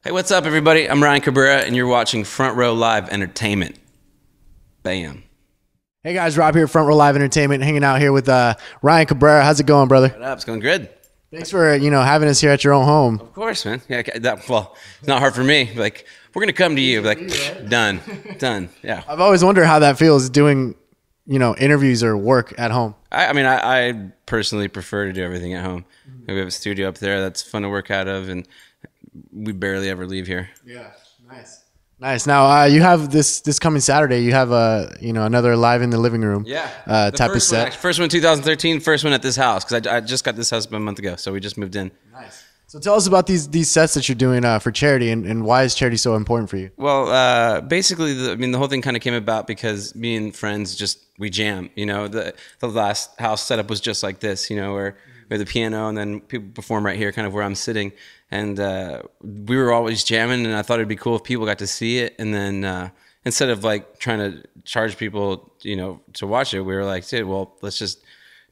Hey, what's up, everybody? I'm Ryan Cabrera, and you're watching Front Row Live Entertainment. Bam. Hey guys, Rob here, Front Row Live Entertainment, hanging out here with Ryan Cabrera. How's it going, brother? What up? It's going good. Thanks for having us here at your own home. Of course, man. Yeah, well, it's not hard for me. Like, we're gonna come to you. Like, done. Yeah. I've always wondered how that feels doing, interviews or work at home. I personally prefer to do everything at home. We have a studio up there that's fun to work out of, and we barely ever leave here. Yeah, nice. Now you have this coming Saturday. You have another Live in the Living Room. Yeah. Type of set. First one 2013. First one at this house because I just got this house about a month ago, so we just moved in. Nice. So tell us about these sets that you're doing for charity, and why is charity so important for you? Well, basically, the whole thing kind of came about because me and friends we jam. The last house setup was just like this. Where we have the piano and then people perform right here, kind of where I'm sitting. And we were always jamming, and I thought it'd be cool if people got to see it. And then instead of like trying to charge people, to watch it, we were like, dude, well,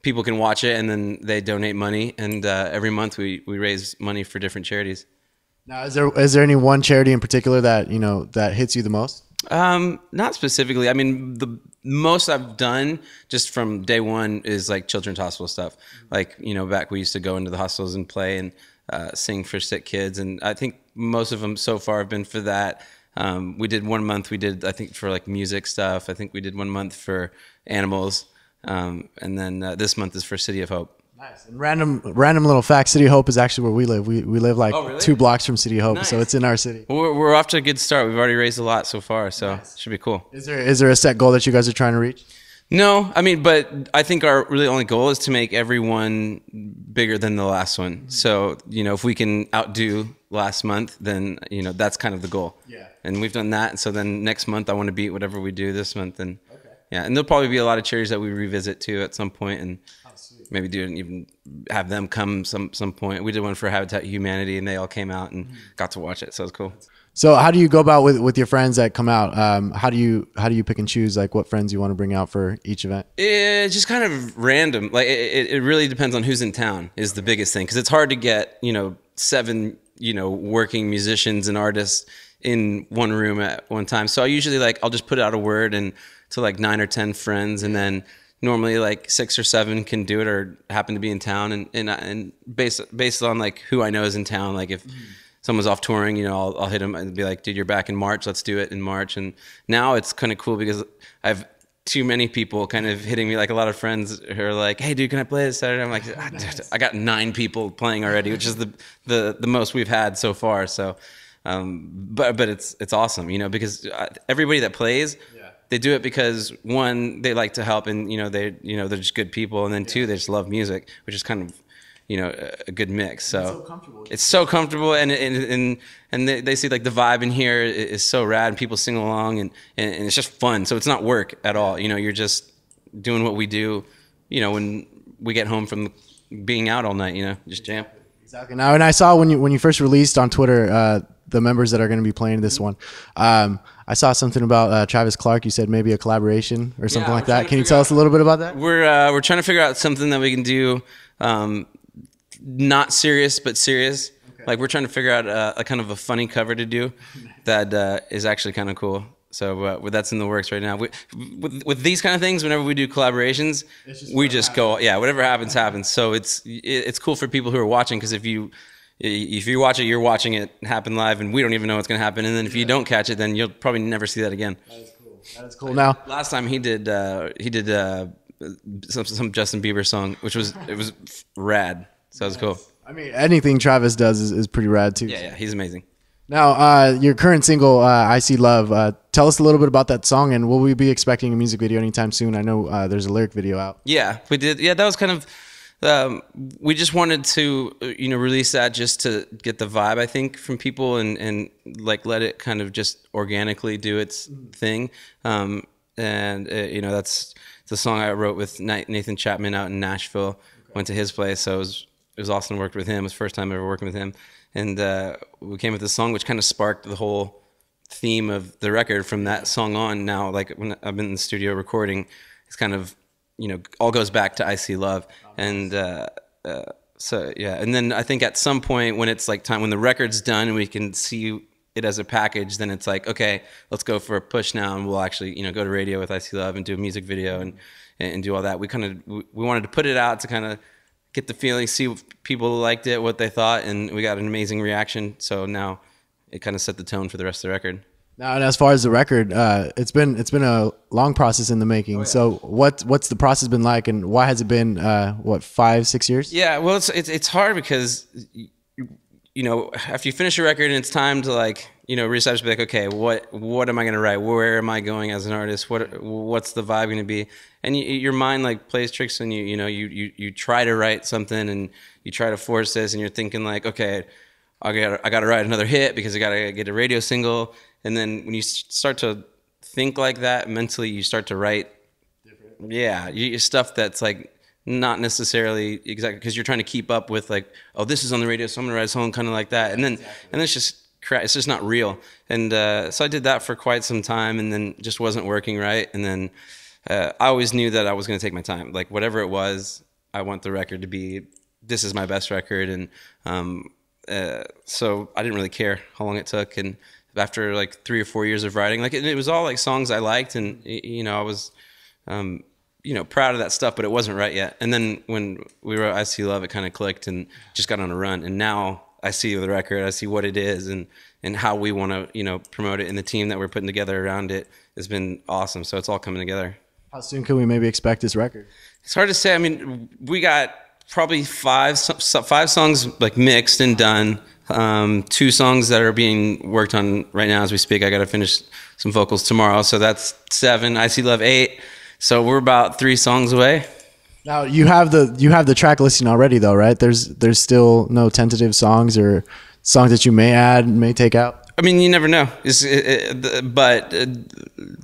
people can watch it, and then they donate money. And every month we raise money for different charities. Now, is there any one charity in particular that that hits you the most? Not specifically. I mean, the most I've done just from day one is like children's hospital stuff. Like, back we used to go into the hospitals and play and sing for sick kids, and I think most of them so far have been for that. We did 1 month. We did, I think, for like music stuff. I think we did 1 month for animals, and then this month is for City of Hope. Nice. And random little fact: City of Hope is actually where we live. We live like really? 2 blocks from City of Hope, Nice. so it's in our city. Well, we're off to a good start. We've already raised a lot so far, so it should be cool. Is there a set goal that you guys are trying to reach? No, but I think our really only goal is to make everyone bigger than the last one. Mm-hmm. So, if we can outdo last month, then, that's kind of the goal. Yeah. And we've done that. And so then next month I want to beat whatever we do this month. And yeah, and there'll probably be a lot of charities that we revisit too at some point, and maybe even have them come some point. We did one for Habitat Humanity, and they all came out and got to watch it. So it was cool. So how do you go about with your friends that come out? How do you pick and choose like what friends you want to bring out for each event? It's just kind of random. Like it really depends on who's in town is the biggest thing, because it's hard to get 7 working musicians and artists in one room at one time. So I usually I'll just put out a word and to like 9 or 10 friends, and then normally like 6 or 7 can do it or happen to be in town, and based on like who I know is in town. Like if someone's off touring, I'll hit them and be like, dude, you're back in March. Let's do it in March. And now it's kind of cool because I have too many people kind of hitting me, like a lot of friends who are like, hey, dude, can I play this Saturday? I'm like, dude, I got 9 people playing already, which is the most we've had so far. So, but it's awesome, because everybody that plays, they do it because 1, they like to help, and they're just good people, and then 2, they just love music, which is kind of a good mix. So it's so comfortable, and they see like the vibe in here is so rad, and people sing along, and it's just fun. So it's not work at all. You're just doing what we do. When we get home from being out all night. Just jam. Exactly. Now, and I saw when you first released on Twitter the members that are going to be playing this one. I saw something about Travis Clark. You said maybe a collaboration or something like that. Can you tell us a little bit about that? We're trying to figure out something that we can do. Not serious, but serious. Okay. Like we're trying to figure out a kind of a funny cover to do that is actually kind of cool. So that's in the works right now. With these kind of things, whenever we do collaborations, we just go, whatever happens, happens. So it's cool for people who are watching, because if you watch it, you're watching it happen live, and we don't even know what's going to happen. And then if you don't catch it, then you'll probably never see that again. That is cool. That is cool. Now, last time he did some Justin Bieber song, which was rad. So it was cool. I mean, anything Travis does is pretty rad too. Yeah, he's amazing. Now, your current single, I See Love, tell us a little bit about that song, and will we be expecting a music video anytime soon? I know there's a lyric video out. Yeah, we did. Yeah, that was kind of, we just wanted to, release that just to get the vibe, I think, from people, and like let it kind of just organically do its thing. That's the song I wrote with Nathan Chapman out in Nashville. Okay. Went to his place, so it was awesome to work with him. It was the first time ever working with him. And we came with this song, which kind of sparked the whole theme of the record from that song on. Now, like when I've been in the studio recording, it's kind of, all goes back to I See Love. And So yeah, and then I think at some point when it's like time, when the record's done and we can see it as a package, then it's like, okay, let's go for a push now, and we'll actually, you know, go to radio with I See Love and do a music video and do all that. We wanted to put it out to kind of get the feeling, see if people liked it, what they thought, and we got an amazing reaction. So now it kind of set the tone for the rest of the record. Now, and as far as the record, it's been a long process in the making. Oh, yeah. So what's the process been like, and why has it been what, 5-6 years? Yeah, well, it's hard because you know, after you finish a record and it's time to, like, you know, research, be like, okay, what am I gonna write? Where am I going as an artist? What's the vibe gonna be? And your mind like plays tricks on you. You know, you try to write something and you try to force this, and you're thinking like, okay, I gotta write another hit because I gotta get a radio single. And then when you start to think like that mentally, you start to write, stuff that's like not necessarily exactly, because you're trying to keep up with, like, oh, this is on the radio, so I'm gonna write a song kind of like that, and then it's just not real. And so I did that for quite some time, and then just wasn't working right. And then I always knew that I was gonna take my time, like whatever it was. I want the record to be, this is my best record, and so I didn't really care how long it took. And after like 3 or 4 years of writing, like it was all like songs I liked, and you know, I was you know, proud of that stuff, but it wasn't right yet. And then when we wrote I See Love, it kind of clicked and just got on a run. And now I see the record, I see what it is, and how we want to, you know, promote it, and the team that we're putting together around it has been awesome. So it's all coming together. How soon can we maybe expect this record? It's hard to say. I mean, we got probably five songs like mixed and done. 2 songs that are being worked on right now as we speak. I got to finish some vocals tomorrow, so that's 7. I See Love 8. So we're about 3 songs away. Now you have the track listing already, though, right? There's still no tentative songs or songs that you may add, may take out. I mean, you never know. But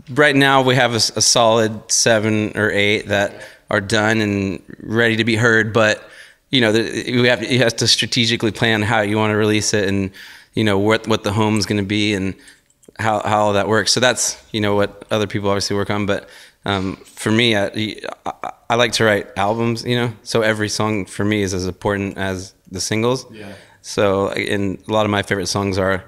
right now we have a solid 7 or 8 that are done and ready to be heard. But you know, you have to strategically plan how you want to release it, and you know what the home's going to be, and how all that works. So that's, you know, what other people obviously work on. But for me, I like to write albums, you know, so every song for me is as important as the singles. Yeah. So, and a lot of my favorite songs are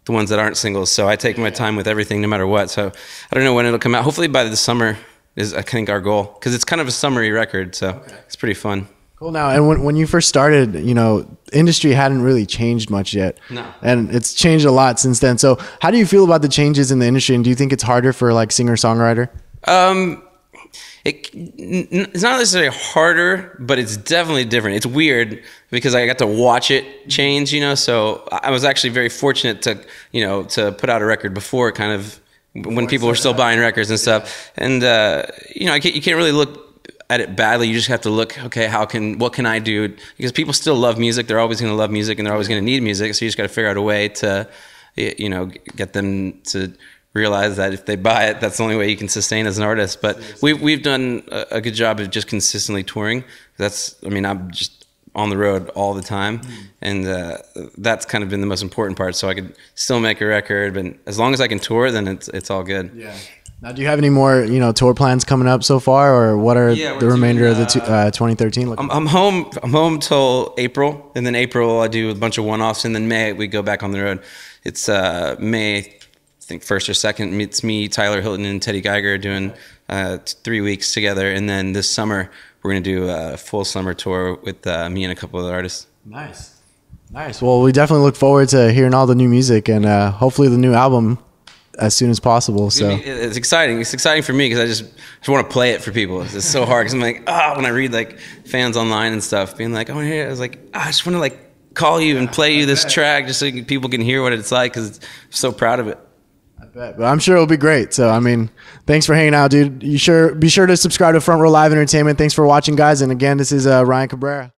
the ones that aren't singles. So I take my time with everything, no matter what. So I don't know when it'll come out. Hopefully by the summer is, I think, our goal, because it's kind of a summery record, so it's pretty fun. Cool. Now, and when you first started, you know, industry hadn't really changed much yet. No. And it's changed a lot since then. So how do you feel about the changes in the industry, and do you think it's harder for like singer-songwriter? It's not necessarily harder, but it's definitely different. It's weird because I got to watch it change, you know, so I was actually very fortunate to, you know, to put out a record before kind of when people were still buying records and stuff. And, you know, you can't really look at it badly. You just have to look, okay, what can I do? Because people still love music. They're always going to love music, and they're always going to need music. So you just got to figure out a way to, you know, get them to realize that if they buy it, that's the only way you can sustain as an artist. But we've done a good job of just consistently touring. I mean, I'm just on the road all the time, and that's kind of been the most important part. So I could still make a record, but as long as I can tour, then it's all good. Yeah. Now, do you have any more, you know, tour plans coming up so far, or what are the remainder of the 2013 looking? I'm home till April, and then April I do a bunch of one-offs, and then May we go back on the road. It's May, I think 1st or 2nd. It's me, Tyler Hilton, and Teddy Geiger doing 3 weeks together, and then this summer we're gonna do a full summer tour with me and a couple of other artists. Nice. Well, we definitely look forward to hearing all the new music, and hopefully the new album as soon as possible. So it's exciting. It's exciting for me because I just want to play it for people. It's so hard because I'm like, when I read like fans online and stuff being like, I was like, I just want to like call you and play you this track just so people can hear what it's like, because I'm so proud of it. I bet, but I'm sure it'll be great. So I mean, thanks for hanging out, dude. Be sure to subscribe to Front Row Live Entertainment. Thanks for watching, guys. And again, this is Ryan Cabrera.